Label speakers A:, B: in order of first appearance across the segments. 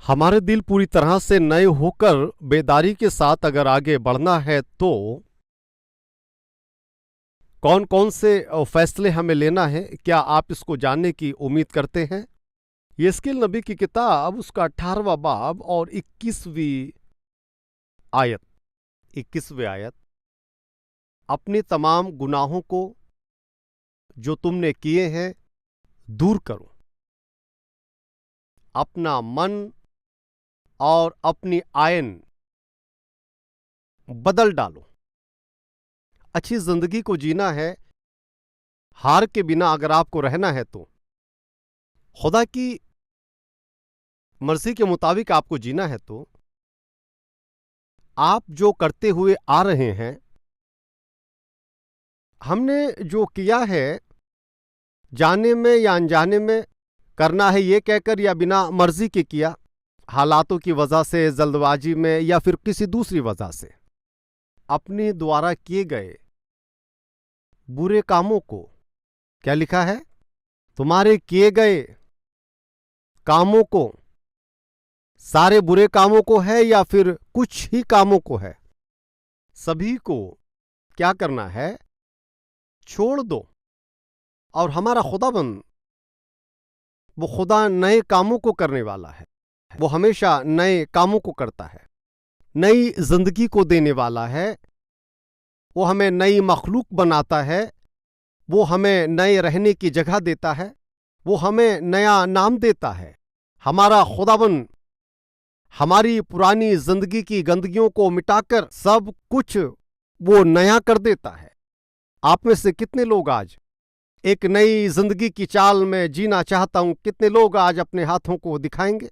A: हमारे दिल पूरी तरह से नए होकर बेदारी के साथ अगर आगे बढ़ना है तो कौन कौन से फैसले हमें लेना है, क्या आप इसको जानने की उम्मीद करते हैं? यहेजकेल नबी की किताब उसका 18वां बाब और 21वीं आयत, अपने तमाम गुनाहों को जो तुमने किए हैं दूर करो, अपना मन और अपनी आयन बदल डालो। अच्छी जिंदगी को जीना है, हार के बिना अगर आपको रहना है तो खुदा की मर्जी के मुताबिक आपको जीना है तो आप जो करते हुए आ रहे हैं, हमने जो किया है जाने में या अनजाने में करना है ये कहकर या बिना मर्जी के किया, हालातों की वजह से, जल्दबाजी में या फिर किसी दूसरी वजह से, अपने द्वारा किए गए बुरे कामों को, क्या लिखा है, तुम्हारे किए गए कामों को, सारे बुरे कामों को है या फिर कुछ ही कामों को है, सभी को क्या करना है, छोड़ दो। और हमारा खुदाबंद वो खुदा नए कामों को करने वाला है, वो हमेशा नए कामों को करता है, नई जिंदगी को देने वाला है, वो हमें नई मखलूक बनाता है, वो हमें नए रहने की जगह देता है, वो हमें नया नाम देता है। हमारा खुदाबंद हमारी पुरानी जिंदगी की गंदगियों को मिटाकर सब कुछ वो नया कर देता है। आप में से कितने लोग आज एक नई जिंदगी की चाल में जीना चाहता हूं, कितने लोग आज अपने हाथों को दिखाएंगे?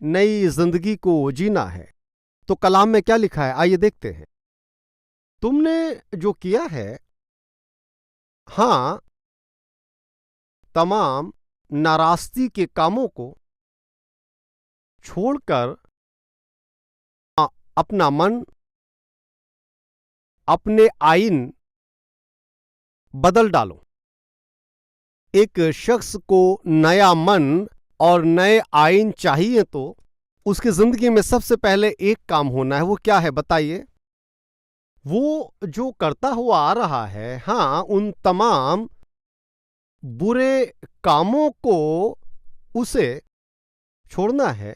A: नई जिंदगी को जीना है तो कलाम में क्या लिखा है, आइए देखते हैं। तुमने जो किया है, हां, तमाम नाराजगी के कामों को छोड़कर अपना मन, अपने आईन बदल डालो। एक शख्स को नया मन और नए आईन चाहिए तो उसकी जिंदगी में सबसे पहले एक काम होना है, वो क्या है बताइए? वो जो करता हुआ आ रहा है, हां, उन तमाम बुरे कामों को उसे छोड़ना है।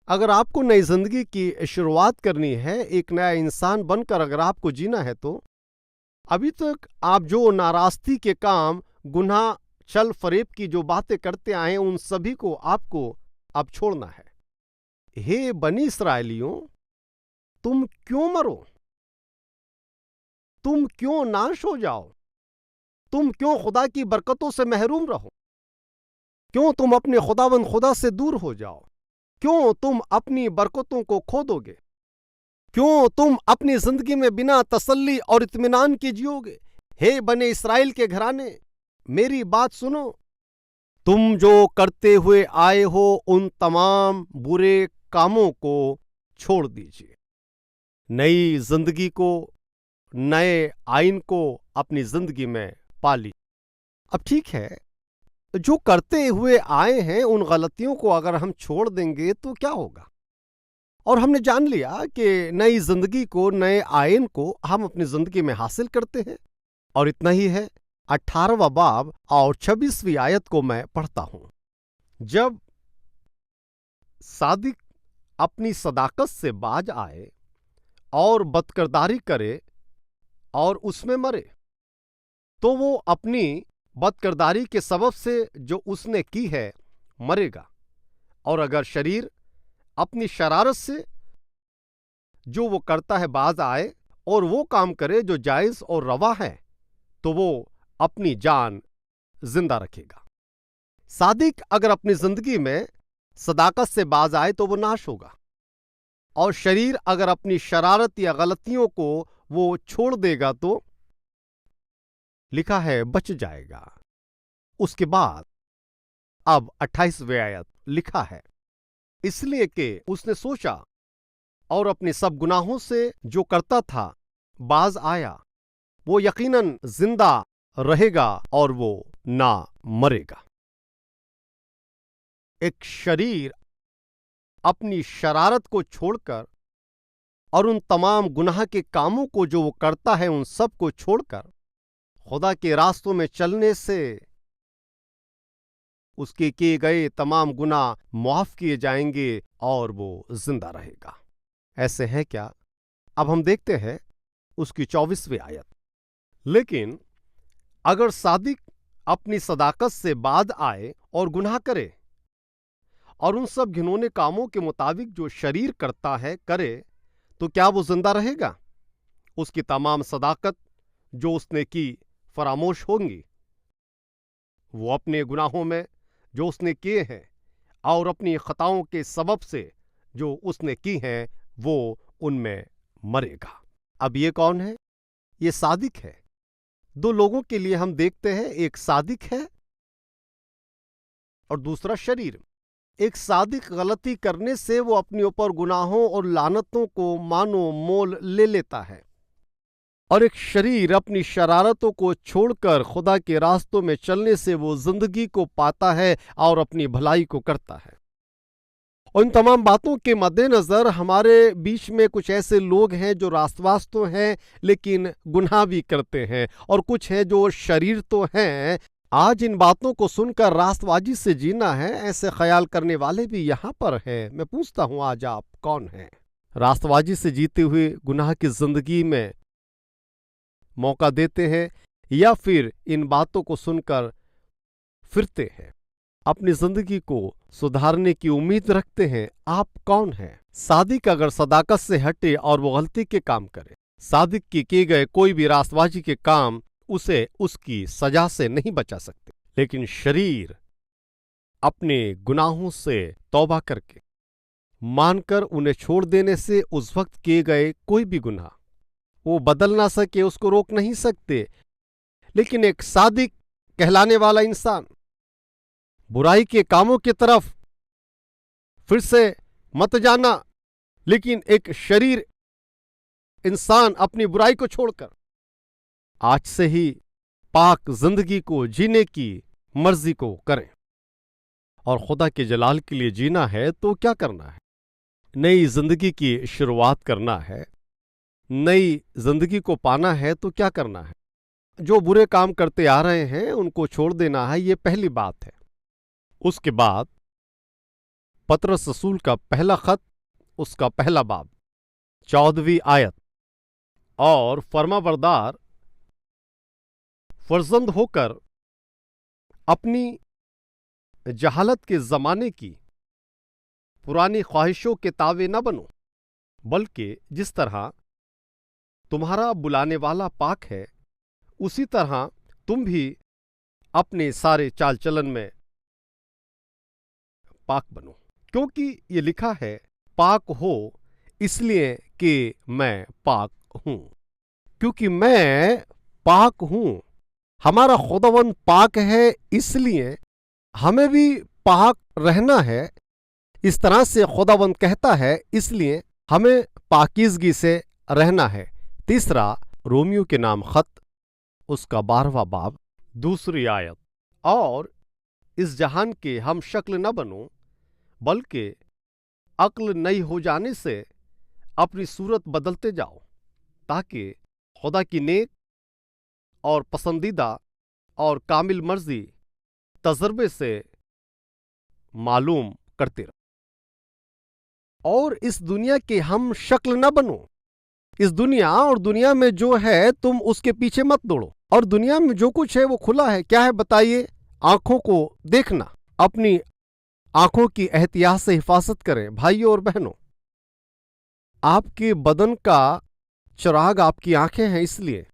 A: अगर आपको नई जिंदगी की शुरुआत करनी है, एक नया इंसान बनकर अगर आपको जीना है तो अभी तक आप जो नाराजगी के काम, गुनाह, छल फरेब की जो बातें करते आए हैं, उन सभी को आपको अब छोड़ना है। हे बनी इस्राएलियों, तुम क्यों मरो? तुम क्यों नाश हो जाओ? तुम क्यों खुदा की बरकतों से महरूम रहो? क्यों तुम अपने खुदावंद खुदा से दूर हो जाओ? क्यों तुम अपनी बरकतों को खो दोगे? क्यों तुम अपनी जिंदगी में बिना तसल्ली और इत्मीनान के जियोगे? हे बने इस्राएल के घराने, मेरी बात सुनो। तुम जो करते हुए आए हो उन तमाम बुरे कामों को छोड़ दीजिए। नई जिंदगी को, नए आईन को अपनी जिंदगी में पाली। अब ठीक है, जो करते हुए आए हैं उन गलतियों को अगर हम छोड़ देंगे तो क्या होगा? और हमने जान लिया कि नई जिंदगी को, नए आयन को हम अपनी जिंदगी में हासिल करते हैं। और इतना ही है, 18वां बाब और 26वीं आयत को मैं पढ़ता हूं। जब सादिक अपनी सदाकत से बाज आए और बदकिरदारी करे और उसमें मरे, तो वो अपनी बदकिरदारी के सबब से जो उसने की है मरेगा। और अगर शरीर अपनी शरारत से जो वो करता है बाज आए और वो काम करे जो जायज और रवा है, तो वो अपनी जान जिंदा रखेगा। सादिक अगर अपनी जिंदगी में सदाकत से बाज आए तो वो नाश होगा, और शरीर अगर अपनी शरारत या गलतियों को वो छोड़ देगा तो लिखा है बच जाएगा। उसके बाद अब 28वें आयत लिखा है, इसलिए कि उसने सोचा और अपने सब गुनाहों से जो करता था बाज आया, वो यकीनन जिंदा रहेगा और वो ना मरेगा। एक शरीर अपनी शरारत को छोड़कर और उन तमाम गुनाह के कामों को जो वो करता है उन सब को छोड़कर खुदा के रास्तों में चलने से उसके किए गए तमाम गुनाह माफ किए जाएंगे और वो जिंदा रहेगा। ऐसे है क्या? अब हम देखते हैं उसकी 24वीं आयत। लेकिन अगर सादिक अपनी सदाकत से बाद आए और गुनाह करे और उन सब घिनौने कामों के मुताबिक जो शरीर करता है करे, तो क्या वो जिंदा रहेगा? उसकी तमाम सदाकत जो उसने की फरामोश होंगी। वो अपने गुनाहों में जो उसने किए हैं और अपनी खताओं के सबब से जो उसने की हैं वो उनमें मरेगा। अब ये कौन है? ये सादिक है। दो लोगों के लिए हम देखते हैं, एक सादिक है और दूसरा शरीर। एक सादिक गलती करने से वो अपने ऊपर गुनाहों और लानतों को मानो मोल ले लेता है, और एक शरीर अपनी शरारतों को छोड़कर खुदा के रास्तों में चलने से वो जिंदगी को पाता है और अपनी भलाई को करता है। और इन तमाम बातों के मद्देनजर हमारे बीच में कुछ ऐसे लोग हैं जो रास्तबाज तो हैं लेकिन गुनाह भी करते हैं, और कुछ हैं जो शरीर तो हैं। आज इन बातों को सुनकर रास्तबाजी से जीना है ऐसे ख्याल करने वाले भी यहां पर हैं। मैं पूछता हूं, आज आप कौन हैं? रास्तबाजी से जीते हुए गुनाह की जिंदगी में मौका देते हैं या फिर इन बातों को सुनकर फिरते हैं, अपनी जिंदगी को सुधारने की उम्मीद रखते हैं? आप कौन हैं? सादिक अगर सदाकत से हटे और वो गलती के काम करे, सादिक के किए गए कोई भी रास्तबाजी के काम उसे उसकी सजा से नहीं बचा सकते। लेकिन शरीर अपने गुनाहों से तौबा करके मानकर उन्हें छोड़ देने से उस वक्त किए गए कोई भी गुनाह वो बदल ना सके, उसको रोक नहीं सकते। लेकिन एक सादिक कहलाने वाला इंसान बुराई के कामों की तरफ फिर से मत जाना, लेकिन एक शरीर इंसान अपनी बुराई को छोड़कर आज से ही पाक जिंदगी को जीने की मर्जी को करें। और खुदा के जलाल के लिए जीना है तो क्या करना है? नई जिंदगी की शुरुआत करना है, नई जिंदगी को पाना है तो क्या करना है? जो बुरे काम करते आ रहे हैं उनको छोड़ देना है, ये पहली बात है। उसके बाद पतरस रसूल का पहला खत, उसका पहला बाब, 14वीं आयत, और फरमाबरदार फर्जंद होकर अपनी जहालत के जमाने की पुरानी ख्वाहिशों के तावे न बनो, बल्कि जिस तरह तुम्हारा बुलाने वाला पाक है उसी तरह तुम भी अपने सारे चाल चलन में पाक बनो। क्योंकि ये लिखा है, पाक हो इसलिए कि मैं पाक हूं। क्योंकि मैं पाक हूं, हमारा खुदावंद पाक है, इसलिए हमें भी पाक रहना है। इस तरह से खुदावंद कहता है, इसलिए हमें पाकीज़गी से रहना है। तीसरा रोमियो के नाम खत, उसका 12वां बाब, 2री आयत, और इस जहान के हम शक्ल न बनो बल्कि अक्ल नई हो जाने से अपनी सूरत बदलते जाओ, ताकि खुदा की नेक और पसंदीदा और कामिल मर्जी तजर्बे से मालूम करते रहो। और इस दुनिया के हम शक्ल न बनो। इस दुनिया और दुनिया में जो है तुम उसके पीछे मत दौड़ो। और दुनिया में जो कुछ है वो खुला है। क्या है बताइए? आंखों को देखना। अपनी आंखों की एहतियात से हिफाजत करें भाइयों और बहनों। आपके बदन का चिराग आपकी आंखें हैं, इसलिए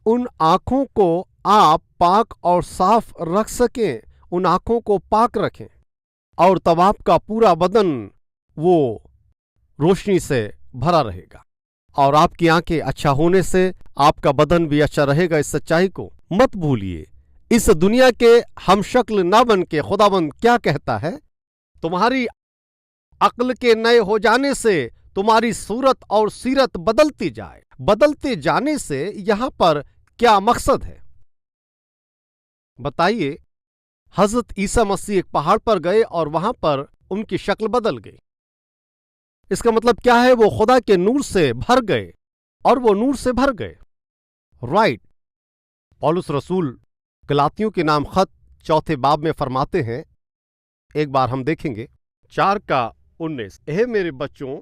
A: उन आंखों को आप पाक और साफ रख सकें, उन आंखों को पाक रखें, और तब आपका पूरा बदन वो रोशनी से भरा रहेगा। और आपकी आंखें अच्छा होने से आपका बदन भी अच्छा रहेगा। इस सच्चाई को मत भूलिए। इस दुनिया के हम शक्ल ना बन के खुदावंद क्या कहता है? तुम्हारी अक्ल के नए हो जाने से तुम्हारी सूरत और सीरत बदलती जाए। बदलते जाने से यहां पर क्या मकसद है बताइए? हजरत ईसा मसीह एक पहाड़ पर गए और वहां पर उनकी शक्ल बदल गई। इसका मतलब क्या है? वो खुदा के नूर से भर गए और वो नूर से भर गए। राइट। पौलुस रसूल गलातियों के नाम खत 4 बाब में फरमाते हैं, एक बार हम देखेंगे 4:19, हे मेरे बच्चों,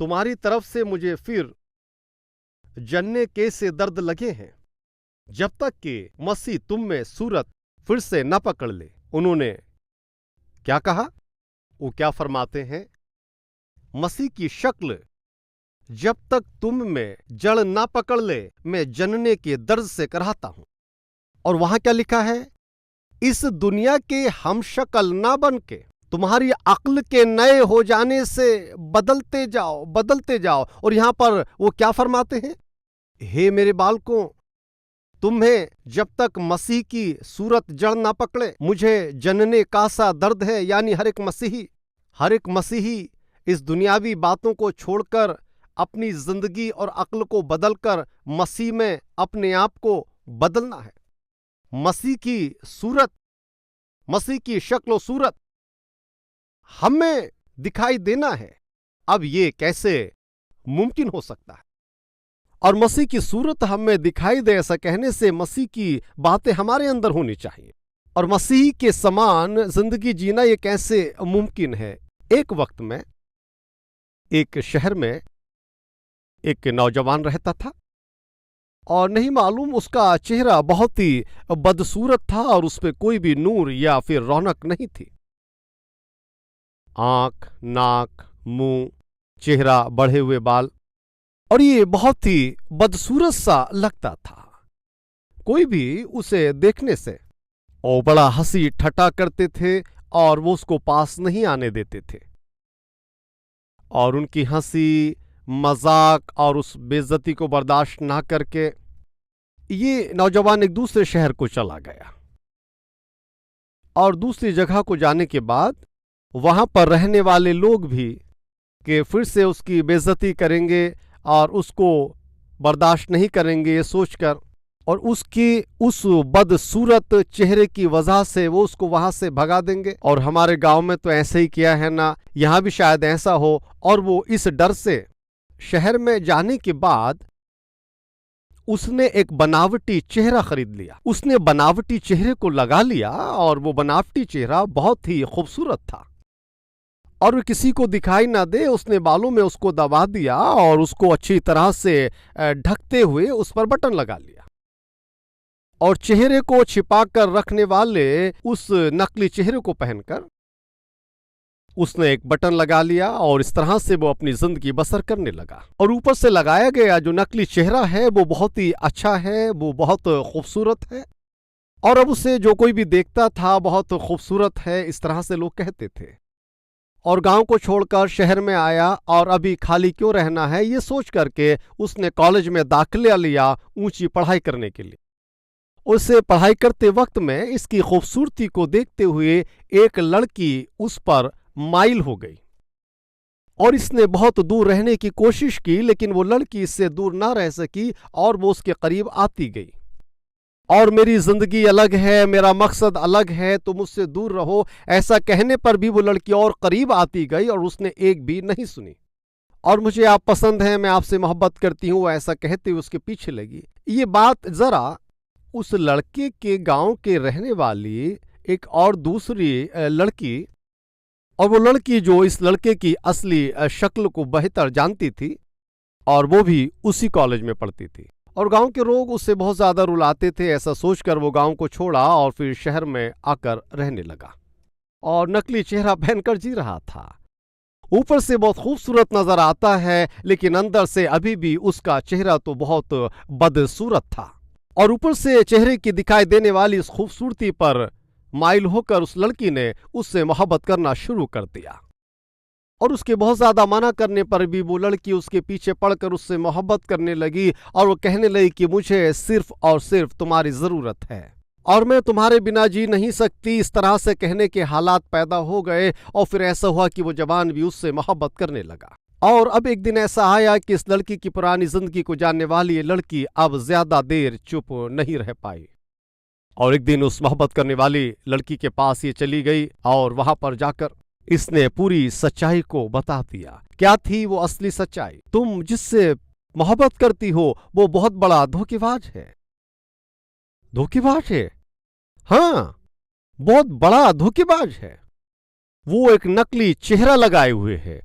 A: तुम्हारी तरफ से मुझे फिर जन्ने के से दर्द लगे हैं, जब तक कि मसीह तुम में सूरत फिर से न पकड़ ले। उन्होंने क्या कहा? वो क्या फरमाते हैं? मसीह की शक्ल जब तक तुम में जड़ ना पकड़ ले, मैं जनने के दर्द से कराहता हूं। और वहां क्या लिखा है? इस दुनिया के हम शक्ल ना बन के तुम्हारी अक्ल के नए हो जाने से बदलते जाओ, बदलते जाओ। और यहां पर वो क्या फरमाते हैं? हे मेरे बालकों, तुम्हें जब तक मसीह की सूरत जड़ ना पकड़े, मुझे जनने का सा दर्द है। यानी हर एक मसीही इस दुनियावी बातों को छोड़कर अपनी जिंदगी और अक्ल को बदलकर मसीह में अपने आप को बदलना है। मसीह की सूरत, मसीह की शक्ल और सूरत हमें दिखाई देना है। अब ये कैसे मुमकिन हो सकता है? और मसीह की सूरत हमें दिखाई दे, ऐसा कहने से मसीह की बातें हमारे अंदर होनी चाहिए। और मसीह के समान जिंदगी जीना ये कैसे मुमकिन है? एक वक्त में एक शहर में एक नौजवान रहता था और नहीं मालूम उसका चेहरा बहुत ही बदसूरत था और उस पर कोई भी नूर या फिर रौनक नहीं थी। आंख, नाक, मुंह, चेहरा, बढ़े हुए बाल, और ये बहुत ही बदसूरत सा लगता था। कोई भी उसे देखने से और बड़ा हंसी ठट्टा करते थे और वो उसको पास नहीं आने देते थे। और उनकी हंसी, मजाक और उस बेइज्जती को बर्दाश्त ना करके ये नौजवान एक दूसरे शहर को चला गया। और दूसरी जगह को जाने के बाद वहां पर रहने वाले लोग भी कि फिर से उसकी बेइज्जती करेंगे और उसको बर्दाश्त नहीं करेंगे, ये सोचकर, और उसकी उस बदसूरत चेहरे की वजह से वो उसको वहां से भगा देंगे। और हमारे गांव में तो ऐसे ही किया है ना, यहां भी शायद ऐसा हो। और वो इस डर से शहर में जाने के बाद उसने एक बनावटी चेहरा खरीद लिया। उसने बनावटी चेहरे को लगा लिया और वो बनावटी चेहरा बहुत ही खूबसूरत था और वो किसी को दिखाई ना दे, उसने बालों में उसको दबा दिया और उसको अच्छी तरह से ढकते हुए उस पर बटन लगा लिया। और चेहरे को छिपा कर रखने वाले उस नकली चेहरे को पहनकर उसने एक बटन लगा लिया और इस तरह से वो अपनी जिंदगी बसर करने लगा। और ऊपर से लगाया गया जो नकली चेहरा है वो बहुत ही अच्छा है, वो बहुत खूबसूरत है और अब उसे जो कोई भी देखता था बहुत खूबसूरत है, इस तरह से लोग कहते थे। और गांव को छोड़कर शहर में आया और अभी खाली क्यों रहना है ये सोच करके उसने कॉलेज में दाखिला लिया ऊंची पढ़ाई करने के लिए। उसे पढ़ाई करते वक्त में इसकी खूबसूरती को देखते हुए एक लड़की उस पर माइल हो गई और इसने बहुत दूर रहने की कोशिश की, लेकिन वो लड़की इससे दूर ना रह सकी और वो उसके करीब आती गई। और मेरी जिंदगी अलग है, मेरा मकसद अलग है, तुम मुझसे दूर रहो, ऐसा कहने पर भी वो लड़की और करीब आती गई और उसने एक भी नहीं सुनी। और मुझे आप पसंद हैं, मैं आपसे मोहब्बत करती हूं, ऐसा कहते हुए उसके पीछे लगी। ये बात जरा उस लड़के के गांव के रहने वाली एक और दूसरी लड़की, और वो लड़की जो इस लड़के की असली शक्ल को बेहतर जानती थी और वो भी उसी कॉलेज में पढ़ती थी, और गांव के लोग उससे बहुत ज्यादा रुलाते थे। ऐसा सोचकर वो गांव को छोड़ा और फिर शहर में आकर रहने लगा और नकली चेहरा पहनकर जी रहा था। ऊपर से बहुत खूबसूरत नजर आता है, लेकिन अंदर से अभी भी उसका चेहरा तो बहुत बदसूरत था। और ऊपर से चेहरे की दिखाई देने वाली इस खूबसूरती पर माइल होकर उस लड़की ने उससे मोहब्बत करना शुरू कर दिया। और उसके बहुत ज्यादा मना करने पर भी वो लड़की उसके पीछे पड़कर उससे मोहब्बत करने लगी और वो कहने लगी कि मुझे सिर्फ और सिर्फ तुम्हारी जरूरत है और मैं तुम्हारे बिना जी नहीं सकती। इस तरह से कहने के हालात पैदा हो गए और फिर ऐसा हुआ कि वो जवान भी उससे मोहब्बत करने लगा। और अब एक दिन ऐसा आया कि इस लड़की की पुरानी जिंदगी को जानने वाली ये लड़की अब ज्यादा देर चुप नहीं रह पाई और एक दिन उस मोहब्बत करने वाली लड़की के पास ये चली गई और वहां पर जाकर इसने पूरी सच्चाई को बता दिया। क्या थी वो असली सच्चाई? तुम जिससे मोहब्बत करती हो वो बहुत बड़ा धोखेबाज है। धोखेबाज है, हाँ, बहुत बड़ा धोखेबाज है। वो एक नकली चेहरा लगाए हुए है,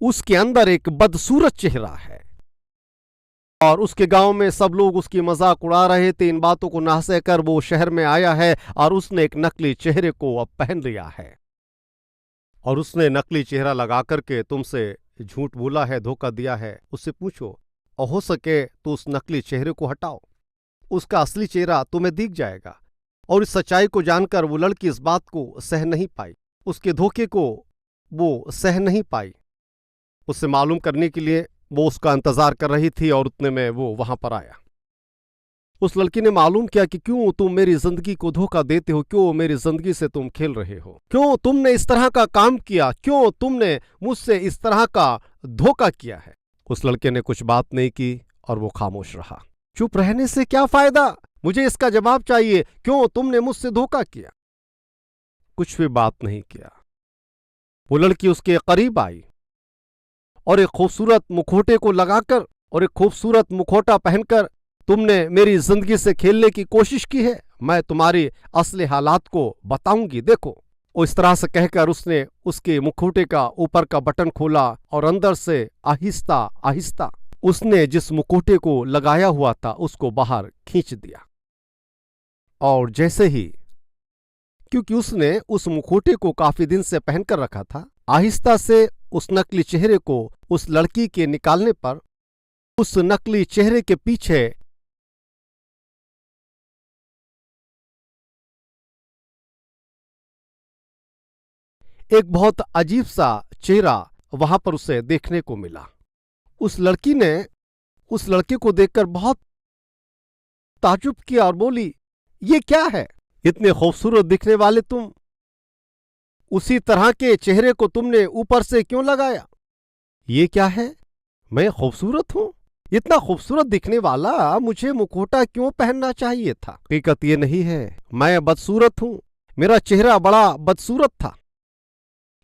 A: उसके अंदर एक बदसूरत चेहरा है और उसके गांव में सब लोग उसकी मजाक उड़ा रहे थे। इन बातों को ना सहकर वो शहर में आया है और उसने एक नकली चेहरे को अब पहन लिया है और उसने नकली चेहरा लगा करके तुमसे झूठ बोला है, धोखा दिया है। उससे पूछो और हो सके तो उस नकली चेहरे को हटाओ, उसका असली चेहरा तुम्हें दिख जाएगा। और इस सच्चाई को जानकर वो लड़की इस बात को सह नहीं पाई, उसके धोखे को वो सह नहीं पाई। उससे मालूम करने के लिए वो उसका इंतजार कर रही थी और उतने में वो वहां पर आया। उस लड़की ने मालूम किया कि क्यों तुम मेरी जिंदगी को धोखा देते हो, क्यों मेरी जिंदगी से तुम खेल रहे हो, क्यों तुमने इस तरह का काम किया, क्यों तुमने मुझसे इस तरह का धोखा किया है। उस लड़के ने कुछ बात नहीं की और वो खामोश रहा। चुप रहने से क्या फायदा, मुझे इसका जवाब चाहिए, क्यों तुमने मुझसे धोखा किया। कुछ भी बात नहीं किया। वो लड़की उसके करीब आई और एक खूबसूरत मुखौटे को लगाकर और एक खूबसूरत मुखौटा पहनकर तुमने मेरी जिंदगी से खेलने की कोशिश की है, मैं तुम्हारी असली हालात को बताऊंगी, देखो। और इस तरह से कहकर उसने उसके मुखौटे का ऊपर का बटन खोला और अंदर से आहिस्ता आहिस्ता उसने जिस मुखौटे को लगाया हुआ था उसको बाहर खींच दिया। और जैसे ही, क्योंकि उसने उस मुखौटे को काफी दिन से पहनकर रखा था, आहिस्ता से उस नकली चेहरे को उस लड़की के निकालने पर उस नकली चेहरे के पीछे एक बहुत अजीब सा चेहरा वहां पर उसे देखने को मिला। उस लड़की ने उस लड़के को देखकर बहुत ताज्जुब किया और बोली, ये क्या है, इतने खूबसूरत दिखने वाले तुम, उसी तरह के चेहरे को तुमने ऊपर से क्यों लगाया? ये क्या है, मैं खूबसूरत हूं, इतना खूबसूरत दिखने वाला मुझे मुखौटा क्यों पहनना चाहिए था? हकीकत ये नहीं है, मैं बदसूरत हूं, मेरा चेहरा बड़ा बदसूरत था।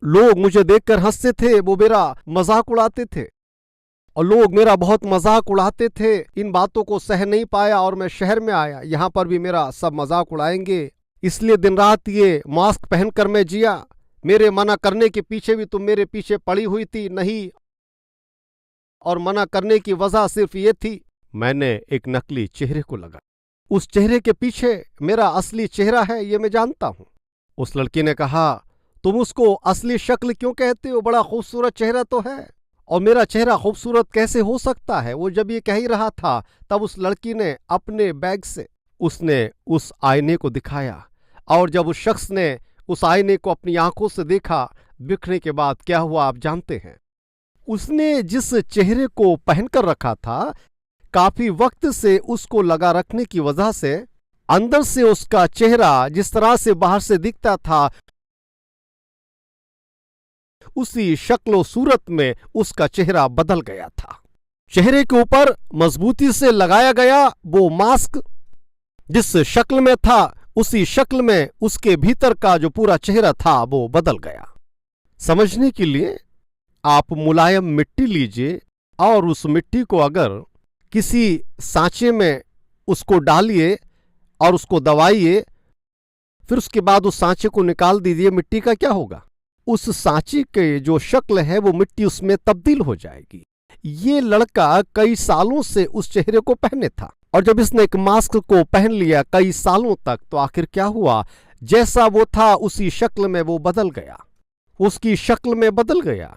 A: लोग मुझे देखकर हंसते थे, वो मेरा मजाक उड़ाते थे और लोग मेरा बहुत मजाक उड़ाते थे। इन बातों को सह नहीं पाया और मैं शहर में आया, यहां पर भी मेरा सब मजाक उड़ाएंगे, इसलिए दिन रात ये मास्क पहनकर मैं जिया। मेरे मना करने के पीछे भी तुम मेरे पीछे पड़ी हुई थी, नहीं, और मना करने की वजह सिर्फ ये थी, मैंने एक नकली चेहरे को लगा, उस चेहरे के पीछे मेरा असली चेहरा है, ये मैं जानता हूं। उस लड़की ने कहा, तुम उसको असली शक्ल क्यों कहते हो, बड़ा खूबसूरत चेहरा तो है, और मेरा चेहरा खूबसूरत कैसे हो सकता है? वो जब ये कह ही रहा था तब उस लड़की ने अपने बैग से उसने उस आईने को दिखाया और जब उस शख्स ने उस आईने को अपनी आंखों से देखा, दिखने के बाद क्या हुआ आप जानते हैं। उसने जिस चेहरे को पहनकर रखा था, काफी वक्त से उसको लगा रखने की वजह से अंदर से उसका चेहरा जिस तरह से बाहर से दिखता था, उसी शक्ल सूरत में उसका चेहरा बदल गया था। चेहरे के ऊपर मजबूती से लगाया गया वो मास्क जिस शक्ल में था, उसी शक्ल में उसके भीतर का जो पूरा चेहरा था वो बदल गया। समझने के लिए आप मुलायम मिट्टी लीजिए और उस मिट्टी को अगर किसी सांचे में उसको डालिए और उसको दबाइए, फिर उसके बाद उस सांचे को निकाल दीजिए, मिट्टी का क्या होगा? उस सांचे के जो शक्ल है वो मिट्टी उसमें तब्दील हो जाएगी। ये लड़का कई सालों से उस चेहरे को पहने था और जब इसने एक मास्क को पहन लिया कई सालों तक, तो आखिर क्या हुआ, जैसा वो था उसी शक्ल में वो बदल गया, उसकी शक्ल में बदल गया।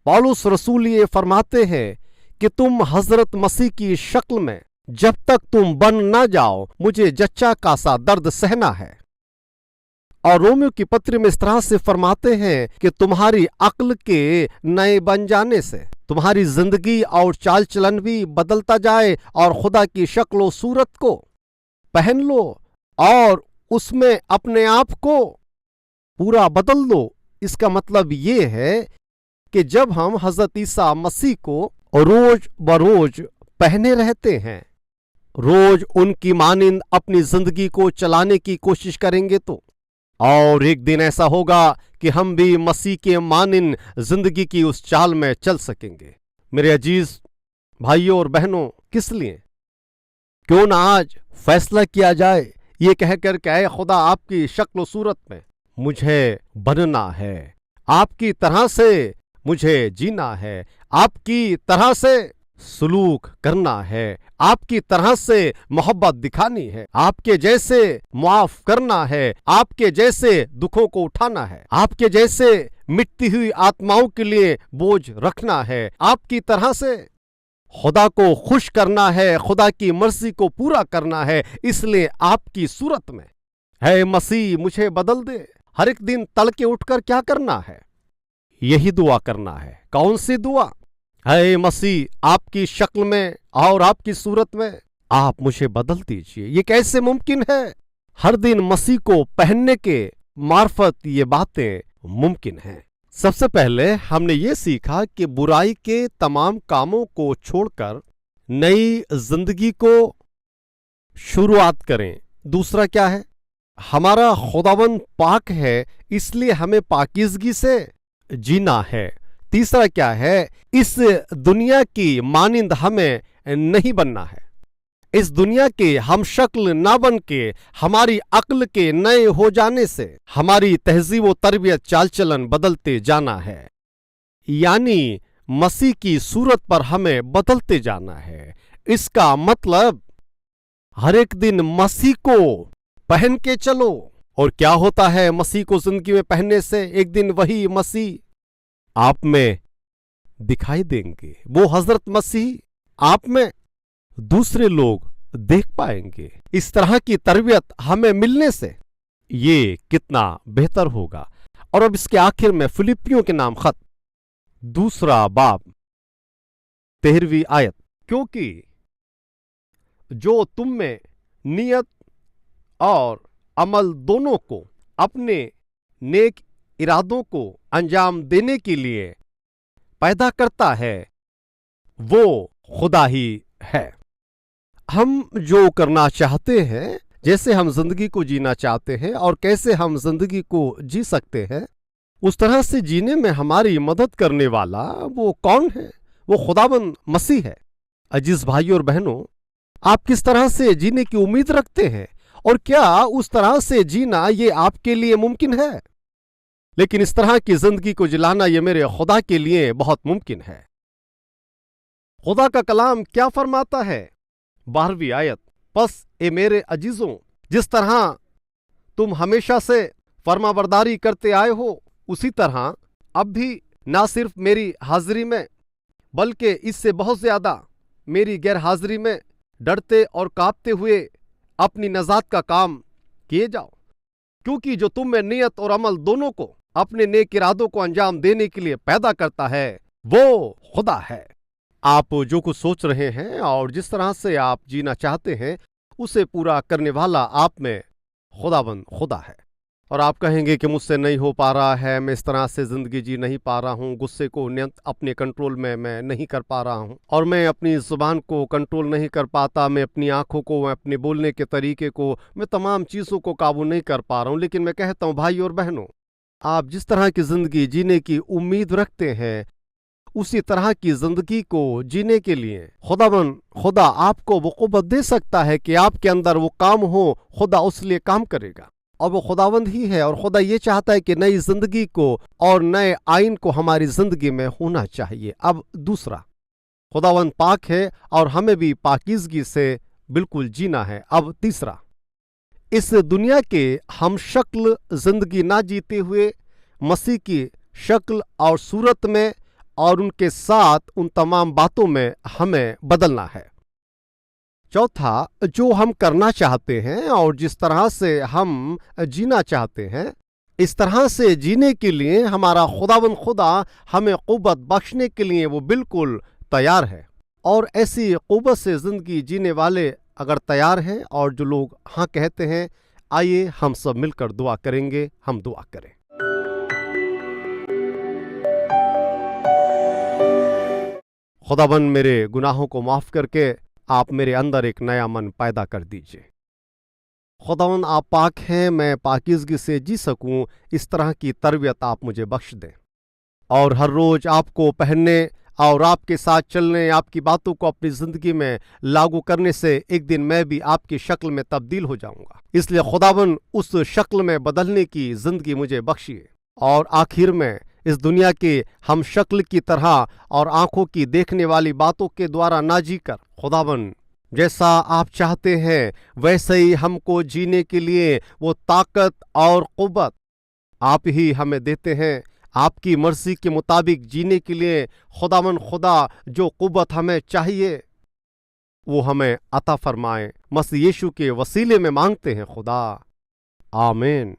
A: पौलुस रसूल ये फरमाते हैं कि तुम हजरत मसीह की शक्ल में जब तक तुम बन ना जाओ, मुझे जच्चा का सा दर्द सहना है। और रोमियो की पत्री में इस तरह से फरमाते हैं कि तुम्हारी अक्ल के नए बन जाने से तुम्हारी जिंदगी और चाल चलन भी बदलता जाए और खुदा की शक्ल और सूरत को पहन लो और उसमें अपने आप को पूरा बदल लो। इसका मतलब ये है कि जब हम हजरत ईसा मसीह को रोज बरोज पहने रहते हैं, रोज उनकी मानिंद अपनी जिंदगी को चलाने की कोशिश करेंगे, तो और एक दिन ऐसा होगा कि हम भी मसीह के मानिन जिंदगी की उस चाल में चल सकेंगे। मेरे अजीज भाइयों और बहनों, किस लिए? क्यों ना आज फैसला किया जाए ये कहकर के ऐ खुदा, आपकी शक्ल सूरत में मुझे बनना है, आपकी तरह से मुझे जीना है, आपकी तरह से सलूक करना है, आपकी तरह से मोहब्बत दिखानी है, आपके जैसे माफ करना है, आपके जैसे दुखों को उठाना है, आपके जैसे मिटती हुई आत्माओं के लिए बोझ रखना है, आपकी तरह से खुदा को खुश करना है, खुदा की मर्जी को पूरा करना है। इसलिए आपकी सूरत में है मसीह मुझे बदल दे। हर एक दिन तड़के उठकर क्या करना है? यही दुआ करना है। कौन सी दुआ? है मसीह, आपकी शक्ल में और आपकी सूरत में आप मुझे बदल दीजिए। ये कैसे मुमकिन है? हर दिन मसीह को पहनने के मार्फत ये बातें मुमकिन हैं। सबसे पहले हमने ये सीखा कि बुराई के तमाम कामों को छोड़कर नई जिंदगी को शुरुआत करें। दूसरा क्या है? हमारा खुदावंद पाक है, इसलिए हमें पाकीज़गी से जीना है। तीसरा क्या है? इस दुनिया की मानिंद हमें नहीं बनना है। इस दुनिया के हम शक्ल ना बन के हमारी अक्ल के नए हो जाने से हमारी तहजीब व तरबियत चाल चलन बदलते जाना है। यानी मसीह की सूरत पर हमें बदलते जाना है। इसका मतलब हर एक दिन मसीह को पहन के चलो। और क्या होता है मसीह को जिंदगी में पहनने से? एक दिन वही मसीह आप में दिखाई देंगे। वो हजरत मसीह आप में दूसरे लोग देख पाएंगे। इस तरह की तरबियत हमें मिलने से ये कितना बेहतर होगा। और अब इसके आखिर में फिलिपियों के नाम खत 2 बाब 13वीं आयत, क्योंकि जो तुम में नियत और अमल दोनों को अपने नेक इरादों को अंजाम देने के लिए पैदा करता है, वो खुदा ही है। हम जो करना चाहते हैं, जैसे हम जिंदगी को जीना चाहते हैं और कैसे हम जिंदगी को जी सकते हैं, उस तरह से जीने में हमारी मदद करने वाला वो कौन है? वो खुदाबंद मसीह है। अजीज भाइयों और बहनों, आप किस तरह से जीने की उम्मीद रखते हैं और क्या उस तरह से जीना ये आपके लिए मुमकिन है? लेकिन इस तरह की जिंदगी को जिलाना ये मेरे खुदा के लिए बहुत मुमकिन है। खुदा का कलाम क्या फरमाता है? 12वीं आयत, बस ए मेरे अजीजों, जिस तरह तुम हमेशा से फरमाबरदारी करते आए हो, उसी तरह अब भी ना सिर्फ मेरी हाजिरी में बल्कि इससे बहुत ज्यादा मेरी गैर हाजिरी में डरते और कांपते हुए अपनी नजात का काम किए जाओ। क्योंकि जो तुम में नियत और अमल दोनों को अपने नेक इरादों को अंजाम देने के लिए पैदा करता है, वो खुदा है। आप जो कुछ सोच रहे हैं और जिस तरह से आप जीना चाहते हैं, उसे पूरा करने वाला आप में खुदाबंद खुदा है। और आप कहेंगे कि मुझसे नहीं हो पा रहा है, मैं इस तरह से जिंदगी जी नहीं पा रहा हूँ, गुस्से को अपने कंट्रोल में मैं नहीं कर पा रहा हूँ, और मैं अपनी जुबान को कंट्रोल नहीं कर पाता, मैं अपनी आंखों को, मैं अपने बोलने के तरीके को, मैं तमाम चीज़ों को काबू नहीं कर पा रहा हूँ। लेकिन मैं कहता हूँ भाई और बहनों, आप जिस तरह की जिंदगी जीने की उम्मीद रखते हैं, उसी तरह की जिंदगी को जीने के लिए खुदा आपको वो कुव्वत दे सकता है कि आपके अंदर वो काम हो। खुदा उस लिए काम करेगा और वो खुदावंद ही है। और खुदा ये चाहता है कि नई जिंदगी को और नए आइन को हमारी जिंदगी में होना चाहिए। अब दूसरा, खुदावंद पाक है और हमें भी पाकीज़गी से बिल्कुल जीना है। अब तीसरा, इस दुनिया के हम शक्ल जिंदगी ना जीते हुए मसीह की शक्ल और सूरत में और उनके साथ उन तमाम बातों में हमें बदलना है। चौथा, जो हम करना चाहते हैं और जिस तरह से हम जीना चाहते हैं, इस तरह से जीने के लिए हमारा खुदावंद खुदा हमें क़ुव्वत बख्शने के लिए वो बिल्कुल तैयार है। और ऐसी क़ुव्वत से ज़िंदगी जीने वाले अगर तैयार हैं और जो लोग हाँ कहते हैं, आइए हम सब मिलकर दुआ करेंगे। हम दुआ करें। खुदाबंद मेरे गुनाहों को माफ़ करके आप मेरे अंदर एक नया मन पैदा कर दीजिए। खुदावन आप पाक हैं, मैं पाकीज़गी से जी सकूं, इस तरह की तरबियत आप मुझे बख्श दें। और हर रोज़ आपको पहनने और आपके साथ चलने, आपकी बातों को अपनी ज़िंदगी में लागू करने से एक दिन मैं भी आपकी शक्ल में तब्दील हो जाऊंगा। इसलिए खुदावन उस शक्ल में बदलने की ज़िंदगी मुझे बख्शिए। और आखिर में इस दुनिया के हम शक्ल की तरह और आंखों की देखने वाली बातों के द्वारा ना जीकर, खुदावन जैसा आप चाहते हैं वैसे ही हमको जीने के लिए वो ताकत और क़ुव्वत आप ही हमें देते हैं। आपकी मर्जी के मुताबिक जीने के लिए खुदावन खुदा जो क़ुव्वत हमें चाहिए वो हमें अता फरमाए। मसीह यीशु के वसीले में मांगते हैं खुदा, आमीन।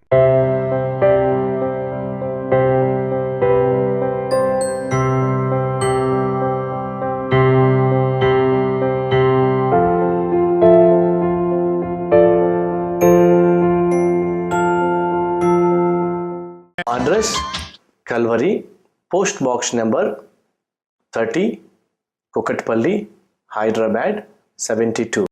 B: Address Calvary, Post Box number 30, Kukatpalli, Hyderabad 72.